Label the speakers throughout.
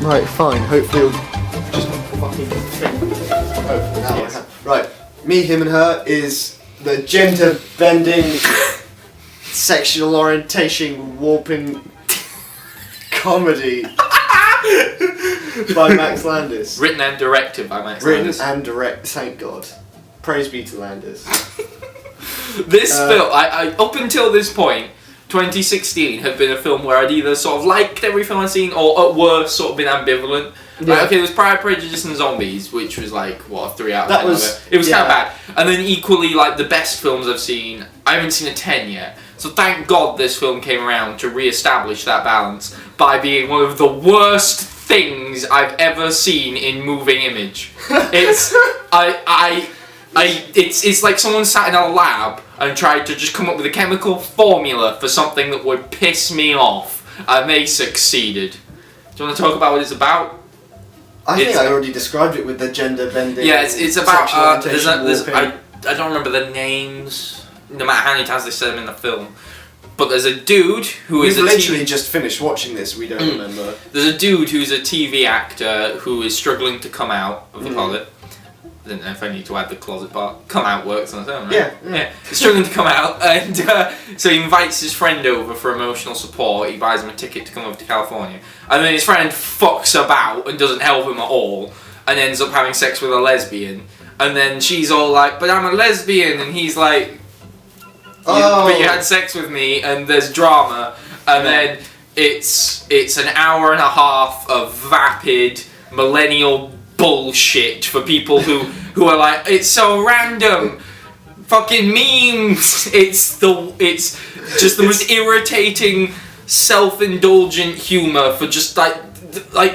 Speaker 1: Right, fine. Hopefully it'll just fucking hopefully now
Speaker 2: Yes.
Speaker 1: Right, Me, Him and Her is the gender bending, sexual orientation warping comedy by Max Landis.
Speaker 2: Written and directed by Max
Speaker 1: Written
Speaker 2: Landis.
Speaker 1: and direct, thank God. Praise be to Landis.
Speaker 2: This film, I up until this point, 2016 had been a film where I'd either sort of liked every film I'd seen, or at worst sort of been ambivalent.
Speaker 1: Yeah.
Speaker 2: Like, okay, there was Pride, Prejudice and Zombies, which was like, what, a 3 out of 10
Speaker 1: That was-
Speaker 2: of it. It was
Speaker 1: yeah.
Speaker 2: kind of bad. And then equally, like, the best films I've seen, I haven't seen a 10 yet. So thank God this film came around to re-establish that balance by being one of the worst things I've ever seen in moving image. It's, it's like someone sat in a lab and tried to just come up with a chemical formula for something that would piss me off, and they succeeded. Do you want to talk about what it's about?
Speaker 1: I think
Speaker 2: It's-
Speaker 1: I already described it with the gender bending.
Speaker 2: Yeah, it's about
Speaker 1: sexual orientation warping.
Speaker 2: I don't remember the names, no matter how many times they said them in the film. But there's a dude who is
Speaker 1: We've
Speaker 2: a
Speaker 1: literally
Speaker 2: TV,
Speaker 1: just finished watching this. We don't remember.
Speaker 2: there's a dude who's a TV actor who is struggling to come out of the closet. I don't know if I need to add the closet part. Come out works on its own, right?
Speaker 1: Yeah.
Speaker 2: He's struggling to come out, and so he invites his friend over for emotional support. He buys him a ticket to come over to California, and then his friend fucks about and doesn't help him at all, and ends up having sex with a lesbian. And then she's all like, "But I'm a lesbian," and he's like, "But you had sex with me," and there's drama, and then it's an hour and a half of vapid millennial bullshit for people who are like, it's so random, fucking memes. It's just the most irritating, self-indulgent humor for just like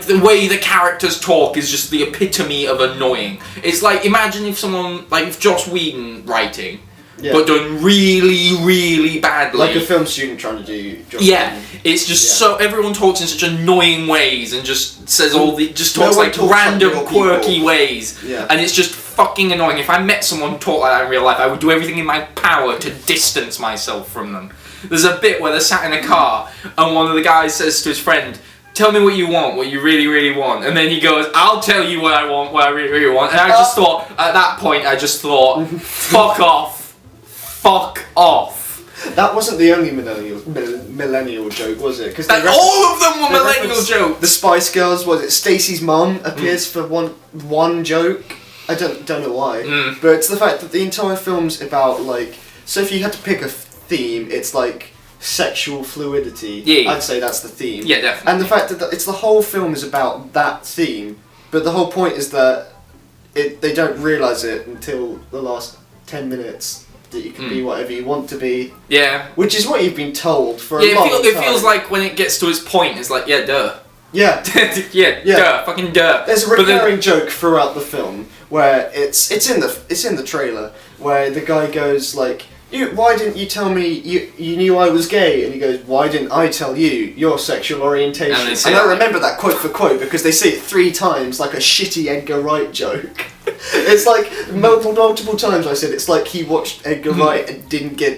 Speaker 2: the way the characters talk is just the epitome of annoying. It's like, imagine if someone like if Joss Whedon writing.
Speaker 1: Yeah.
Speaker 2: But done really, really badly.
Speaker 1: Like a film student trying to do.
Speaker 2: Yeah, it's just so everyone talks in such annoying ways and just says just talks
Speaker 1: one
Speaker 2: like
Speaker 1: talks
Speaker 2: random,
Speaker 1: like real
Speaker 2: quirky
Speaker 1: people.
Speaker 2: ways,
Speaker 1: Yeah.
Speaker 2: and it's just fucking annoying. If I met someone talk like that in real life, I would do everything in my power to distance myself from them. There's a bit where they're sat in a car and one of the guys says to his friend, "Tell me what you want, what you really, really want," and then he goes, "I'll tell you what I want, what I really, really want," and I just thought at that point, fuck off. Fuck off.
Speaker 1: That wasn't the only millennial joke, was it? Because
Speaker 2: All of them were millennial jokes.
Speaker 1: The Spice Girls, was it? Stacey's mum appears for one joke. I don't know why, but it's the fact that the entire film's about like. So if you had to pick a theme, it's like sexual fluidity.
Speaker 2: Yeah.
Speaker 1: I'd say that's the theme.
Speaker 2: Yeah, definitely.
Speaker 1: And the fact that it's the whole film is about that theme, but the whole point is that they don't realise it until the last 10 minutes. That you can be whatever you want to be,
Speaker 2: Yeah.
Speaker 1: which is what you've been told for a
Speaker 2: Yeah,
Speaker 1: long time.
Speaker 2: it feels like when it gets to its point, it's like, yeah, duh.
Speaker 1: Yeah,
Speaker 2: yeah, duh, fucking duh.
Speaker 1: there's a
Speaker 2: But then-
Speaker 1: recurring joke throughout the film where it's in the trailer where the guy goes like, why didn't you tell me you knew I was gay? And he goes, why didn't I tell you your sexual orientation?
Speaker 2: And they say
Speaker 1: And I
Speaker 2: that.
Speaker 1: remember that quote for quote because they say it 3 times like a shitty Edgar Wright joke. It's like multiple times I said it's like he watched Edgar Wright and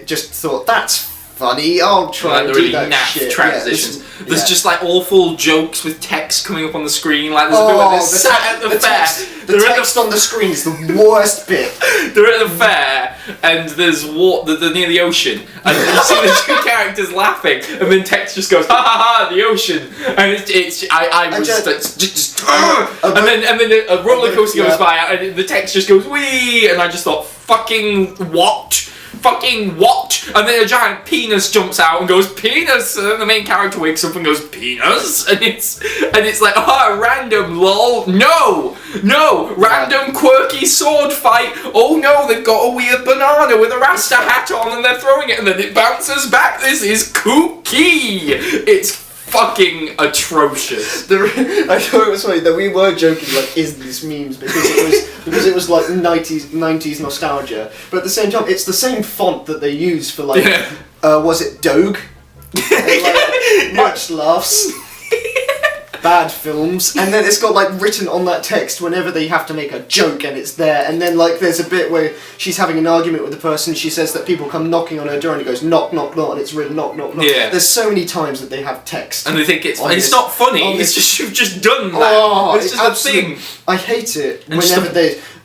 Speaker 1: just thought that's funny. I'll try
Speaker 2: Like
Speaker 1: and
Speaker 2: the
Speaker 1: do
Speaker 2: really
Speaker 1: that
Speaker 2: naff
Speaker 1: shit.
Speaker 2: transitions.
Speaker 1: Yeah,
Speaker 2: There's
Speaker 1: yeah.
Speaker 2: just like awful jokes with text coming up on the screen. Like there's a bit where they're sat at the fair.
Speaker 1: The text on the screen is the worst bit.
Speaker 2: They're at the fair and there's they're near the ocean and you see the 2 characters laughing and then text just goes ha ha ha the ocean and and then a roller coaster goes by and the text just goes wee and I just thought fucking what and then a giant penis jumps out and goes penis and then the main character wakes up and goes penis and it's like random lol no random quirky sword fight, oh no they've got a weird banana with a Rasta hat on and they're throwing it and then it bounces back, this is kooky, it's fucking atrocious.
Speaker 1: I thought it was funny that we were joking like, is this memes because it was like 90s nostalgia, but at the same time it's the same font that they use for like was it Doge? And, like, much laughs. bad films, and then it's got like written on that text whenever they have to make a joke, and it's there. And then like there's a bit where she's having an argument with the person. She says that people come knocking on her door, and it goes knock knock knock, and it's written knock knock knock.
Speaker 2: Yeah.
Speaker 1: There's so many times that they have text,
Speaker 2: and they think it's not funny. It's just you've just done that.
Speaker 1: Oh,
Speaker 2: it's just a thing.
Speaker 1: I hate it
Speaker 2: And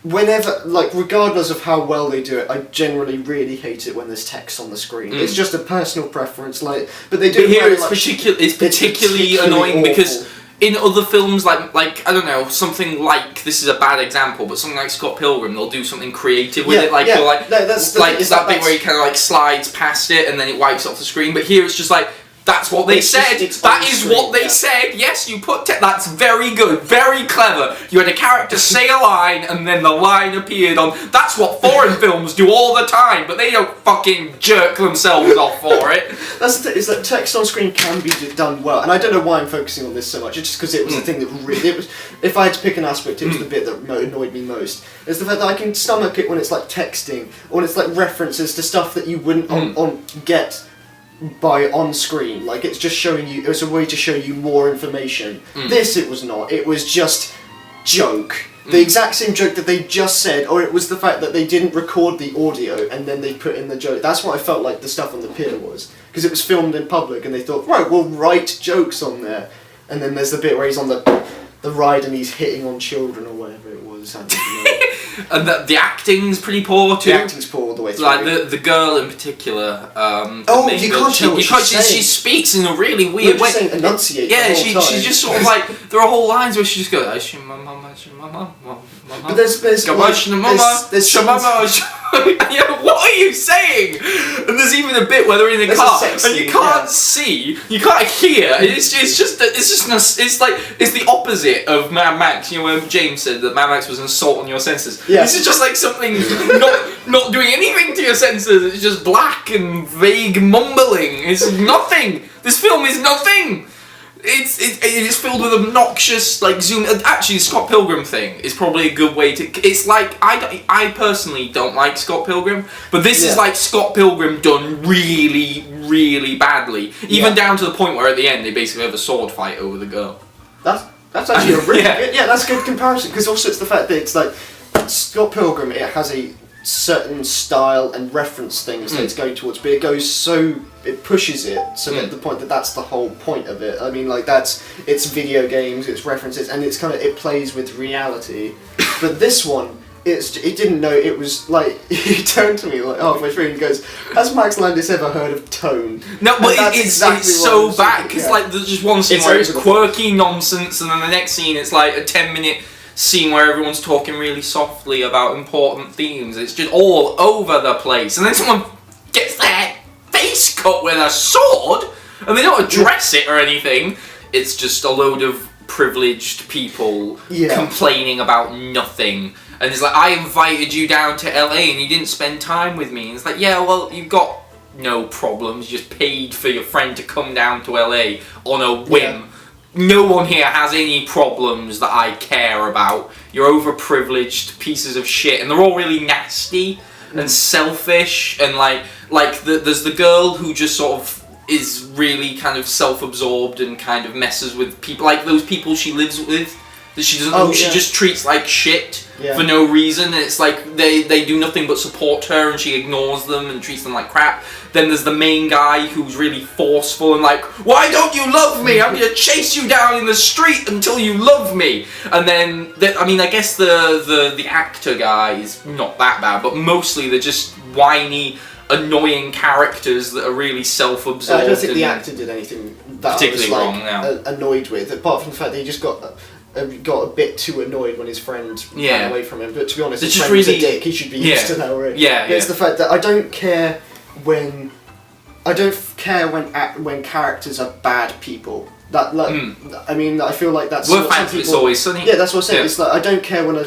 Speaker 1: whenever, like, regardless of how well they do it, I generally really hate it when there's text on the screen. It's just a personal preference, like, but they do.
Speaker 2: But here
Speaker 1: it
Speaker 2: it's,
Speaker 1: like,
Speaker 2: it's particularly annoying
Speaker 1: awful.
Speaker 2: because in other films, like I don't know, something like, this is a bad example, but something like Scott Pilgrim, they'll do something creative with it, like
Speaker 1: yeah.
Speaker 2: you're like,
Speaker 1: No, that's
Speaker 2: like that bit where he kind of like slides past it and then it wipes off the screen. But here it's just like, that's what they said. That is what they said. Yes, you put that's very good, very clever. You had a character say a line and then the line appeared on. That's what foreign films do all the time, but they don't fucking jerk themselves off for it.
Speaker 1: That's the thing, is that text on screen can be done well, and I don't know why I'm focusing on this so much. It's just because it was the thing that really, it was. If I had to pick an aspect, it was the bit that annoyed me most. It's the fact that I can stomach it when it's like texting, or when it's like references to stuff that you wouldn't get by on screen. Like, it's just showing you, it was a way to show you more information. This it was not. It was just joke. The exact same joke that they just said, or it was the fact that they didn't record the audio and then they put in the joke. That's what I felt like the stuff on the pier was. Because it was filmed in public and they thought, right, we'll write jokes on there. And then there's the bit where he's on the ride and he's hitting on children or whatever it was. I don't know.
Speaker 2: And the acting's pretty poor too.
Speaker 1: The acting's poor all the way through.
Speaker 2: Like the girl in particular.
Speaker 1: You can't tell what she's saying.
Speaker 2: She speaks in a really weird way.
Speaker 1: Saying enunciate.
Speaker 2: Yeah,
Speaker 1: the whole time.
Speaker 2: she's just sort of like, there are whole lines where she just goes,
Speaker 1: but there's
Speaker 2: what are you saying? And there's even a bit where they're in the car and you can't see, you can't hear. It's the opposite of Mad Max. You know, when James said that Mad Max was an assault on your senses.
Speaker 1: Yeah.
Speaker 2: This is just like something not doing anything to your senses. It's just black and vague mumbling. It's nothing. This film is nothing. It is filled with obnoxious, like, zoom. Actually, the Scott Pilgrim thing is probably a good way to. It's like, I personally don't like Scott Pilgrim, but this is like Scott Pilgrim done really, really badly. Even down to the point where at the end they basically have a sword fight over the girl.
Speaker 1: That's actually a really good, that's a good comparison, because also it's the fact that it's like Scott Pilgrim, it has a certain style and reference things that it's going towards, but it pushes it so at the point that that's the whole point of it. I mean, like, it's video games, it's references, and it's kind of, it plays with reality. But this one, it didn't know. It was like, he turned to me like halfway through and goes, "Has Max Landis ever heard of Tone?"
Speaker 2: No, but it's so bad, because like there's just one scene where it's quirky nonsense, and then the next scene it's like a 10-minute scene where everyone's talking really softly about important themes. It's just all over the place, and then someone gets their face cut with a sword, and they don't address it or anything. It's just a load of privileged people complaining about nothing. And it's like, I invited you down to LA and you didn't spend time with me. And it's like, yeah, well, you've got no problems. You just paid for your friend to come down to LA on a whim. Yeah. No one here has any problems that I care about. You're overprivileged pieces of shit, and they're all really nasty and selfish, and there's the girl who just sort of is really kind of self-absorbed and kind of messes with people, like those people she lives with that she doesn't she just treats like shit for no reason, and it's like they do nothing but support her and she ignores them and treats them like crap. Then there's the main guy who's really forceful and like, why don't you love me? I'm gonna chase you down in the street until you love me. And then I guess the actor guy is not that bad, but mostly they're just whiny, annoying characters that are really self-absorbed.
Speaker 1: I don't think the actor did anything that
Speaker 2: particularly
Speaker 1: I was
Speaker 2: wrong now.
Speaker 1: Annoyed with, apart from the fact that he just got a bit too annoyed when his friend ran away from him. But to be honest, his friend was a dick. He should be used to that already. But it's the fact that I don't care when characters are bad people. That I mean, I feel like that's
Speaker 2: what some people. It's Always Sunny.
Speaker 1: Yeah, that's what I'm saying. It's like, I don't care when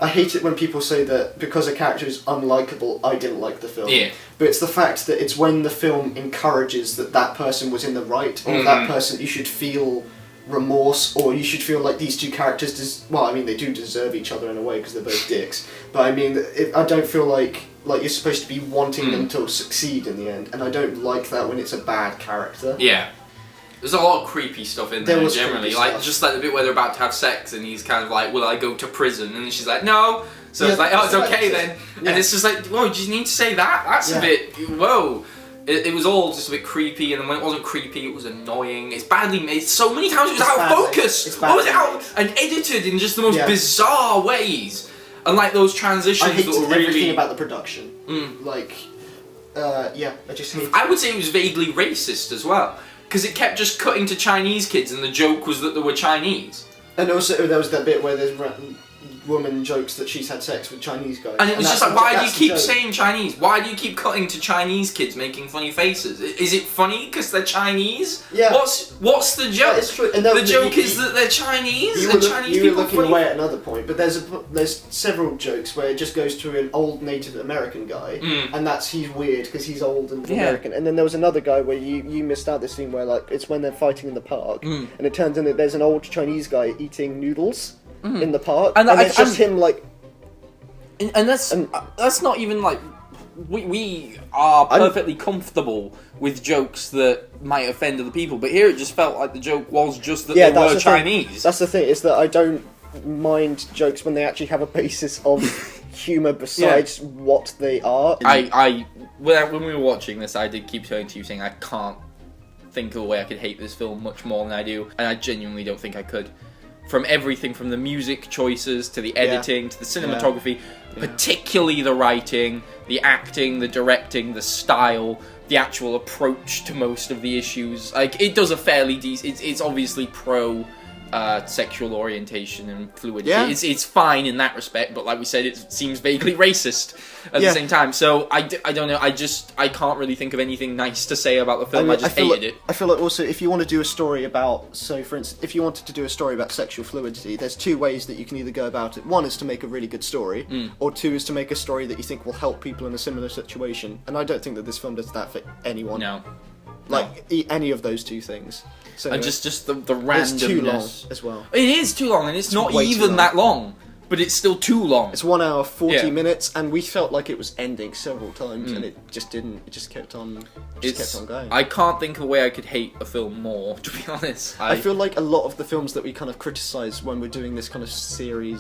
Speaker 1: I hate it when people say that because a character is unlikable, I didn't like the film. Yeah. But it's the fact that it's when the film encourages that person was in the right, or that person, you should feel remorse, or you should feel like these two characters they do deserve each other in a way because they're both dicks, but I mean, I don't feel like you're supposed to be wanting them to succeed in the end, and I don't like that when it's a bad character.
Speaker 2: Yeah. There's a lot of creepy stuff in
Speaker 1: There
Speaker 2: there
Speaker 1: was
Speaker 2: generally,
Speaker 1: creepy
Speaker 2: like
Speaker 1: stuff.
Speaker 2: just like the bit where they're about to have sex and he's kind of like, "Will I go to prison?" And she's like, "No." So
Speaker 1: Yeah,
Speaker 2: it's like, "Oh, it's
Speaker 1: that's
Speaker 2: okay
Speaker 1: right.
Speaker 2: then."
Speaker 1: Yeah.
Speaker 2: And it's just like, "Whoa, do you need to say that? That's a
Speaker 1: Yeah.
Speaker 2: bit whoa." It was all just a bit creepy, and then when it wasn't creepy, it was annoying. It's badly made. So many times it was
Speaker 1: It's
Speaker 2: out of
Speaker 1: badly-
Speaker 2: focus.
Speaker 1: it's
Speaker 2: What was it
Speaker 1: badly
Speaker 2: out and edited in just the most
Speaker 1: Yeah.
Speaker 2: bizarre ways, and like those transitions
Speaker 1: I hated
Speaker 2: that were
Speaker 1: everything
Speaker 2: really.
Speaker 1: about the production.
Speaker 2: Mm.
Speaker 1: Like, yeah, I just hate.
Speaker 2: I would say it was vaguely racist as well, because it kept just cutting to Chinese kids, and the joke was that they were Chinese.
Speaker 1: And also, there was that bit where there's woman jokes that she's had sex with Chinese guys.
Speaker 2: And it was
Speaker 1: that's
Speaker 2: just like,
Speaker 1: the-
Speaker 2: why do you
Speaker 1: that's the
Speaker 2: keep
Speaker 1: joke.
Speaker 2: saying Chinese? Why do you keep cutting to Chinese kids making funny faces? Is it funny because they're Chinese?
Speaker 1: Yeah.
Speaker 2: What's the joke?
Speaker 1: That is true. And
Speaker 2: The joke is that they're Chinese.
Speaker 1: You
Speaker 2: And
Speaker 1: were,
Speaker 2: Chinese
Speaker 1: you were
Speaker 2: people
Speaker 1: looking
Speaker 2: funny.
Speaker 1: away at another point, but there's several jokes where it just goes to an old Native American guy, and he's weird because he's old and American. And then there was another guy where you missed out this scene where like it's when they're fighting in the park, and it turns in that there's an old Chinese guy eating noodles in the park,
Speaker 3: And
Speaker 1: and,
Speaker 3: I-
Speaker 1: it's just him like.
Speaker 3: And that's not even like we are perfectly comfortable with jokes that might offend other people, but here it just felt like the joke was just that they were
Speaker 1: the
Speaker 3: Chinese.
Speaker 1: Thing. That's the thing, is that I don't mind jokes when they actually have a basis of humour besides what they are.
Speaker 3: When we were watching this, I did keep turning to you saying I can't think of a way I could hate this film much more than I do, and I genuinely don't think I could. From everything from the music choices to the editing to the cinematography, particularly the writing, the acting, the directing, the style, the actual approach to most of the issues. Like, it does a fairly decent. It's obviously pro sexual orientation and fluidity.
Speaker 1: Yeah.
Speaker 3: It's fine in that respect, but like we said, it seems vaguely racist at the same time. So I don't know. I can't really think of anything nice to say about the film. I just hated it.
Speaker 1: I feel like also if you want to do a story about, so for instance, if you wanted to do a story about sexual fluidity, there's two ways that you can either go about it. One is to make a really good story, or two is to make a story that you think will help people in a similar situation. And I don't think that this film does that for anyone.
Speaker 3: No.
Speaker 1: Like any of those two things. So
Speaker 3: And just the randomness.
Speaker 1: it's too long as well.
Speaker 3: It is too long, and it's not
Speaker 1: way too
Speaker 3: even
Speaker 1: long.
Speaker 3: that long, but it's still too long.
Speaker 1: It's 1 hour 40
Speaker 3: Yeah.
Speaker 1: minutes, and we felt like it was ending several times, and it just didn't. It just kept on. Kept on going.
Speaker 3: I can't think of a way I could hate a film more, to be honest.
Speaker 1: I feel like a lot of the films that we kind of criticise when we're doing this kind of series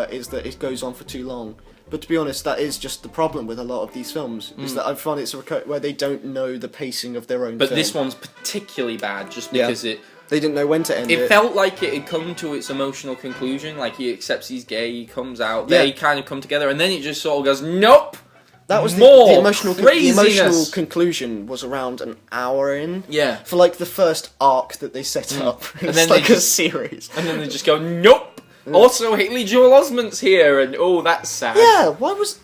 Speaker 1: is that it goes on for too long. But to be honest, that is just the problem with a lot of these films, is that I find it's a where they don't know the pacing of their own
Speaker 3: But
Speaker 1: film.
Speaker 3: this one's particularly bad, just
Speaker 1: Yeah.
Speaker 3: because
Speaker 1: They didn't know when to end it.
Speaker 3: it felt like it had come to its emotional conclusion. Like, he accepts he's gay, he comes out, they kind of come together, and then it just sort of goes, nope!
Speaker 1: That was
Speaker 3: more
Speaker 1: the emotional
Speaker 3: craziness.
Speaker 1: the emotional conclusion was around an hour in.
Speaker 3: Yeah.
Speaker 1: For like the first arc that they set up.
Speaker 3: And
Speaker 1: It's
Speaker 3: then
Speaker 1: like
Speaker 3: they
Speaker 1: a
Speaker 3: just-
Speaker 1: series.
Speaker 3: And then they just go, nope! Also, Haley Joel Osment's here, and oh, that's sad.
Speaker 1: Yeah, why was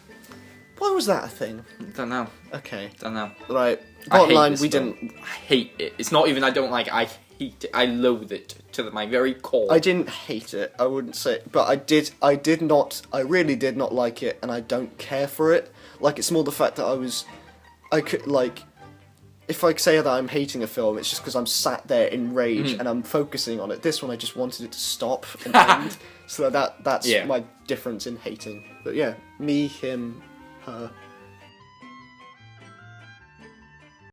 Speaker 1: that a thing?
Speaker 3: Don't know.
Speaker 1: Okay.
Speaker 3: Don't know.
Speaker 1: Right.
Speaker 3: I
Speaker 1: Bottom
Speaker 3: hate
Speaker 1: line,
Speaker 3: this
Speaker 1: we
Speaker 3: film.
Speaker 1: didn't.
Speaker 3: I hate it. It's not even I don't like it, I hate it. I loathe it to my very core.
Speaker 1: I didn't hate it. I wouldn't say, but I did. I did not. I really did not like it, and I don't care for it. Like, it's more the fact that I could like. If I say that I'm hating a film, it's just because I'm sat there in rage and I'm focusing on it. This one, I just wanted it to stop and end. So that's
Speaker 3: Yeah.
Speaker 1: my difference in hating. But yeah, me, him, her.